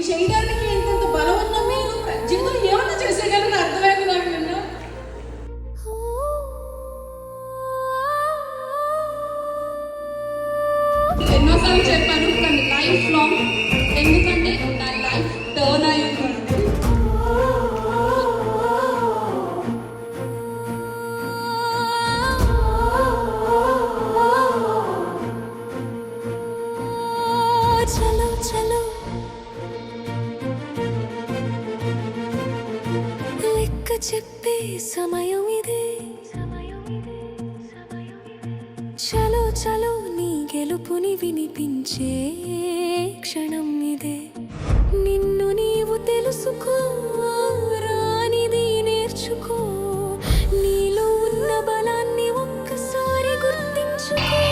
చేయడానికి ఎంతెంత బలం ఉన్నా మీరు జీవితంలో ఏమన్నా చేసేయగలరు అర్థమైంది నాకు. నిన్న ఎన్నోసార్లు చెప్పాను కానీ లైఫ్ లాంగ్, ఎందుకంటే నా లైఫ్ టర్న్ అయ్యింది. చలో చలో లెక్క చెప్పే సమయం ఇదే, చలో చలో నీ గెలుపుని వినిపించే క్షణం ఇదే. నిన్ను నీవు తెలుసుకో, రానిది నేర్చుకో, నీలో ఉన్న బలాన్ని ఒక్కసారి గుర్తించుకో.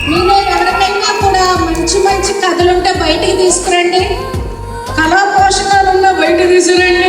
మీలో ఎవరికైనా కూడా మంచి మంచి కథలుంటే బయటికి తీసుకురండి, కళా పోషకాలున్నా బయట తీసుకురండి.